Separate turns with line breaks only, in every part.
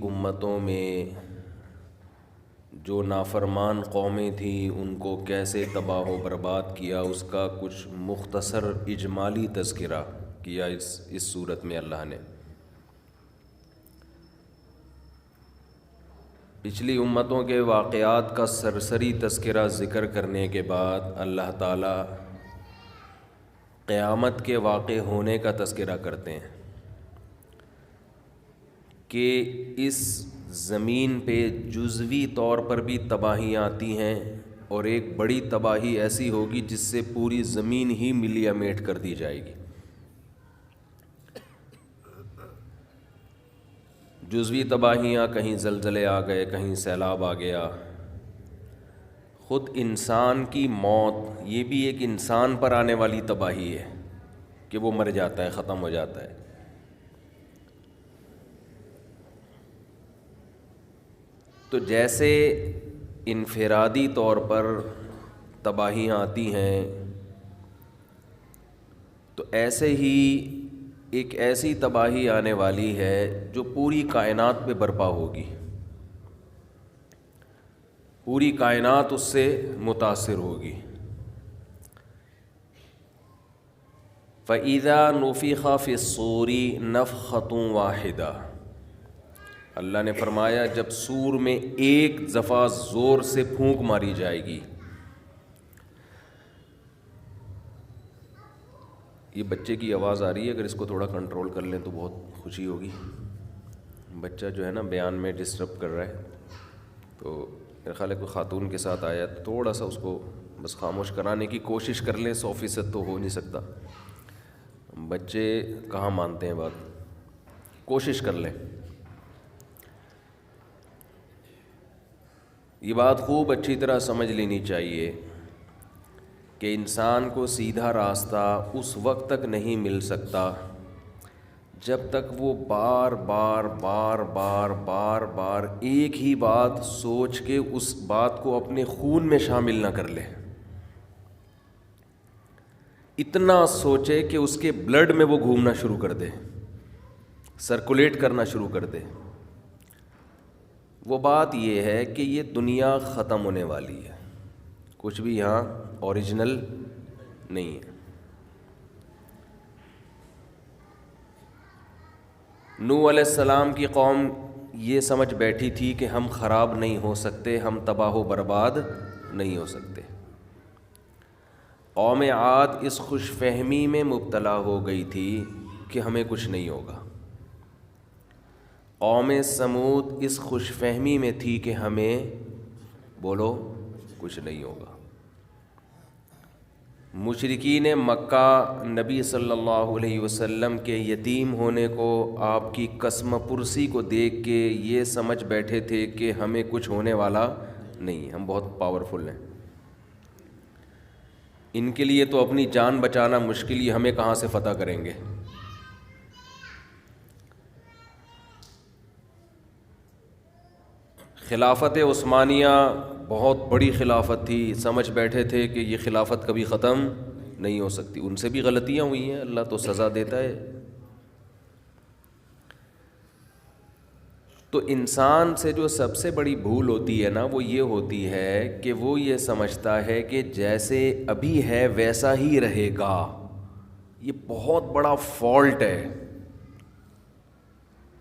امتوں میں جو نافرمان قومیں تھیں ان کو کیسے تباہ و برباد کیا، اس کا کچھ مختصر اجمالی تذکرہ کیا اس صورت میں اللہ نے۔ پچھلی امتوں کے واقعات کا سرسری تذکرہ ذکر کرنے کے بعد اللہ تعالیٰ قیامت کے واقع ہونے کا تذکرہ کرتے ہیں کہ اس زمین پہ جزوی طور پر بھی تباہیاں آتی ہیں، اور ایک بڑی تباہی ایسی ہوگی جس سے پوری زمین ہی ملیا میٹ کر دی جائے گی۔ جزوی تباہیاں، کہیں زلزلے آ گئے، کہیں سیلاب آ گیا، خود انسان کی موت یہ بھی ایک انسان پر آنے والی تباہی ہے کہ وہ مر جاتا ہے، ختم ہو جاتا ہے۔ تو جیسے انفرادی طور پر تباہیاں آتی ہیں، تو ایسے ہی ایک ایسی تباہی آنے والی ہے جو پوری کائنات پہ برپا ہوگی، پوری کائنات اس سے متاثر ہوگی۔ فَإِذَا نُفِخَ فِي الصُّورِ نَفْخَةٌ وَاحِدَةٌ، اللہ نے فرمایا جب سور میں ایک دفعہ زور سے پھونک ماری جائے گی۔ یہ بچے کی آواز آ رہی ہے، اگر اس کو تھوڑا کنٹرول کر لیں تو بہت خوشی ہوگی۔ بچہ جو ہے نا بیان میں ڈسٹرب کر رہا ہے، تو میرا خیال ہے کوئی خاتون کے ساتھ آیا تو تھوڑا سا اس کو بس خاموش کرانے کی کوشش کر لیں۔ 100% تو ہو نہیں سکتا، بچے کہاں مانتے ہیں بات، کوشش کر لیں۔ یہ بات خوب اچھی طرح سمجھ لینی چاہیے کہ انسان کو سیدھا راستہ اس وقت تک نہیں مل سکتا جب تک وہ بار بار بار بار بار بار ایک ہی بات سوچ کے اس بات کو اپنے خون میں شامل نہ کر لے، اتنا سوچے کہ اس کے بلڈ میں وہ گھومنا شروع کر دے، سرکولیٹ کرنا شروع کر دے۔ وہ بات یہ ہے کہ یہ دنیا ختم ہونے والی ہے، کچھ بھی یہاں اوریجنل نہیں ہے۔ نوح علیہ السلام کی قوم یہ سمجھ بیٹھی تھی کہ ہم خراب نہیں ہو سکتے، ہم تباہ و برباد نہیں ہو سکتے۔ قوم عاد اس خوش فہمی میں مبتلا ہو گئی تھی کہ ہمیں کچھ نہیں ہوگا۔ قوم سمود اس خوش فہمی میں تھی کہ ہمیں بولو کچھ نہیں ہوگا۔ مشرکین مکہ نبی صلی اللہ علیہ وسلم کے یتیم ہونے کو، آپ کی قسم پرسی کو دیکھ کے یہ سمجھ بیٹھے تھے کہ ہمیں کچھ ہونے والا نہیں، ہم بہت پاورفل ہیں، ان کے لیے تو اپنی جان بچانا مشکل ہی، ہمیں کہاں سے فتح کریں گے۔ خلافت عثمانیہ بہت بڑی خلافت تھی، سمجھ بیٹھے تھے کہ یہ خلافت کبھی ختم نہیں ہو سکتی۔ ان سے بھی غلطیاں ہوئی ہیں، اللہ تو سزا دیتا ہے۔ تو انسان سے جو سب سے بڑی بھول ہوتی ہے نا، وہ یہ ہوتی ہے کہ وہ یہ سمجھتا ہے کہ جیسے ابھی ہے ویسا ہی رہے گا۔ یہ بہت بڑا فالٹ ہے،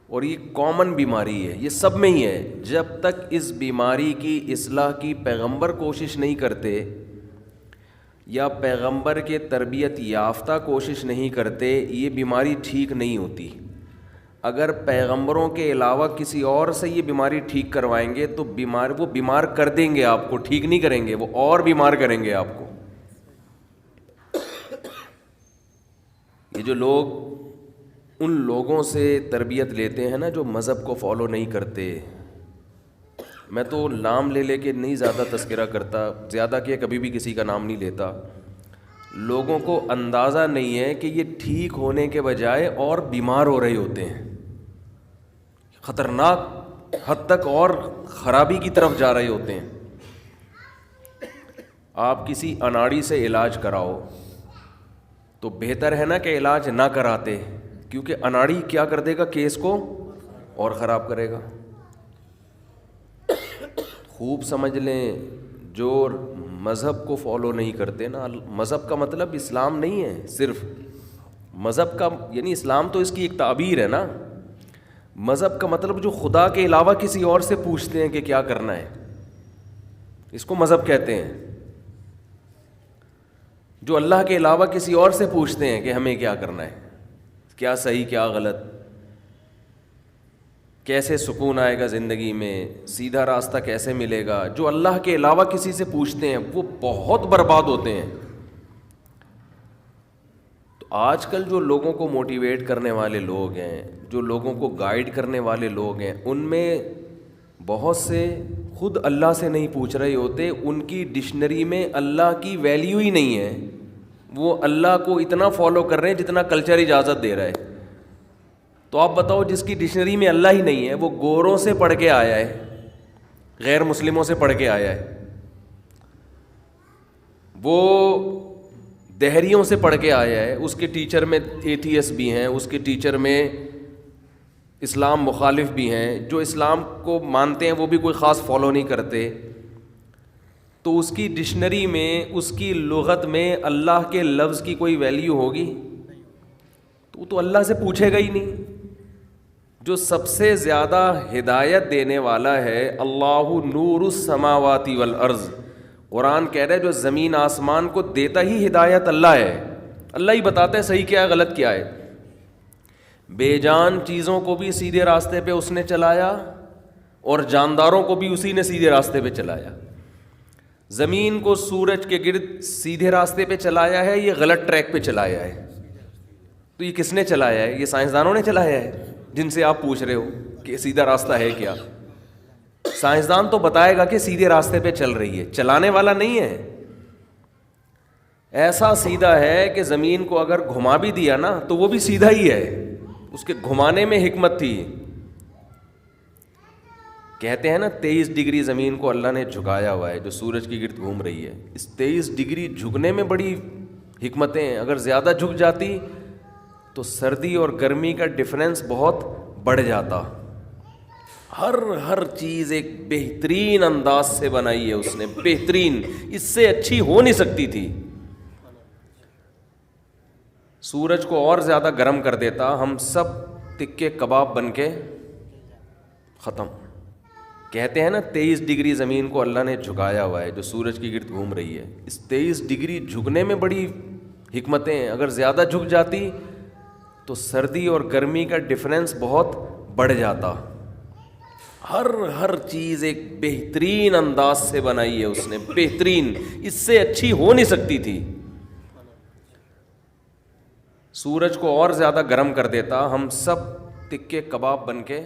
اور یہ کامن بیماری ہے، یہ سب میں ہی ہے۔ جب تک اس بیماری کی اصلاح کی پیغمبر کوشش نہیں کرتے، یا پیغمبر کے تربیت یافتہ کوشش نہیں کرتے، یہ بیماری ٹھیک نہیں ہوتی۔ اگر پیغمبروں کے علاوہ کسی اور سے یہ بیماری ٹھیک کروائیں گے تو وہ بیمار کر دیں گے آپ کو، ٹھیک نہیں کریں گے، وہ اور بیمار کریں گے آپ کو۔ یہ جو لوگ ان لوگوں سے تربیت لیتے ہیں نا جو مذہب کو فالو نہیں کرتے، میں تو نام لے کے نہیں زیادہ تذکرہ کرتا، زیادہ کہ کبھی بھی کسی کا نام نہیں لیتا۔ لوگوں کو اندازہ نہیں ہے کہ یہ ٹھیک ہونے کے بجائے اور بیمار ہو رہے ہوتے ہیں، خطرناک حد تک اور خرابی کی طرف جا رہے ہوتے ہیں۔ آپ کسی اناڑی سے علاج کراؤ تو بہتر ہے نا کہ علاج نہ کراتے، کیونکہ اناڑی کیا کر دے گا، کیس کو اور خراب کرے گا۔ خوب سمجھ لیں، جو مذہب کو فالو نہیں کرتے نا، مذہب کا مطلب اسلام نہیں ہے صرف، مذہب کا یعنی اسلام تو اس کی ایک تعبیر ہے نا، مذہب کا مطلب جو خدا کے علاوہ کسی اور سے پوچھتے ہیں کہ کیا کرنا ہے، اس کو مذہب کہتے ہیں. جو اللہ کے علاوہ کسی اور سے پوچھتے ہیں کہ ہمیں کیا کرنا ہے، کیا صحیح کیا غلط، کیسے سکون آئے گا زندگی میں، سیدھا راستہ کیسے ملے گا، جو اللہ کے علاوہ کسی سے پوچھتے ہیں وہ بہت برباد ہوتے ہیں. تو آج کل جو لوگوں کو موٹیویٹ کرنے والے لوگ ہیں، جو لوگوں کو گائیڈ کرنے والے لوگ ہیں، ان میں بہت سے خود اللہ سے نہیں پوچھ رہے ہوتے، ان کی ڈکشنری میں اللہ کی ویلیو ہی نہیں ہے، وہ اللہ کو اتنا فالو کر رہے ہیں جتنا کلچر اجازت دے رہا ہے. تو آپ بتاؤ، جس کی ڈکشنری میں اللہ ہی نہیں ہے، وہ گوروں سے پڑھ کے آیا ہے، غیر مسلموں سے پڑھ کے آیا ہے، وہ دہریوں سے پڑھ کے آیا ہے، اس کے ٹیچر میں ایتھیسٹ بھی ہیں، اس کے ٹیچر میں اسلام مخالف بھی ہیں، جو اسلام کو مانتے ہیں وہ بھی کوئی خاص فالو نہیں کرتے. تو اس کی ڈکشنری میں، اس کی لغت میں اللہ کے لفظ کی کوئی ویلیو ہوگی؟ تو اللہ سے پوچھے گا ہی نہیں. جو سب سے زیادہ ہدایت دینے والا ہے، اللہ نور السماوات والارض، قرآن کہہ رہا ہے جو زمین آسمان کو دیتا ہی ہدایت اللہ ہے، اللہ ہی بتاتا ہے صحیح کیا ہے غلط کیا ہے. بے جان چیزوں کو بھی سیدھے راستے پہ اس نے چلایا، اور جانداروں کو بھی اسی نے سیدھے راستے پہ چلایا. زمین کو سورج کے گرد سیدھے راستے پہ چلایا ہے، یہ غلط ٹریک پہ چلایا ہے. تو یہ کس نے چلایا ہے؟ یہ سائنسدانوں نے چلایا ہے، جن سے آپ پوچھ رہے ہو کہ سیدھا راستہ ہے کیا. سائنسدان تو بتائے گا کہ سیدھے راستے پہ چل رہی ہے، چلانے والا نہیں ہے. ایسا سیدھا ہے کہ زمین کو اگر گھما بھی دیا نا تو وہ بھی سیدھا ہی ہے، اس کے گھمانے میں حکمت تھی. کہتے ہیں نا 23 ڈگری زمین کو اللہ نے جھکایا ہوا ہے جو سورج کی گرد گھوم رہی ہے. اس 23 ڈگری جھکنے میں بڑی حکمتیں ہیں. اگر زیادہ جھک جاتی تو سردی اور گرمی کا ڈفرینس بہت بڑھ جاتا. ہر چیز ایک بہترین انداز سے بنائی ہے اس نے، بہترین، اس سے اچھی ہو نہیں سکتی تھی. سورج کو اور زیادہ گرم کر دیتا، ہم سب تکے کباب بن کے ختم. کہتے ہیں نا 23 ڈگری زمین کو اللہ نے جھکایا ہوا ہے جو سورج کی گرد گھوم رہی ہے. اس 23 ڈگری جھکنے میں بڑی حکمتیں ہیں. اگر زیادہ جھک جاتی تو سردی اور گرمی کا ڈفرینس بہت بڑھ جاتا. ہر چیز ایک بہترین انداز سے بنائی ہے اس نے، بہترین، اس سے اچھی ہو نہیں سکتی تھی. سورج کو اور زیادہ گرم کر دیتا، ہم سب تکے کباب بن کے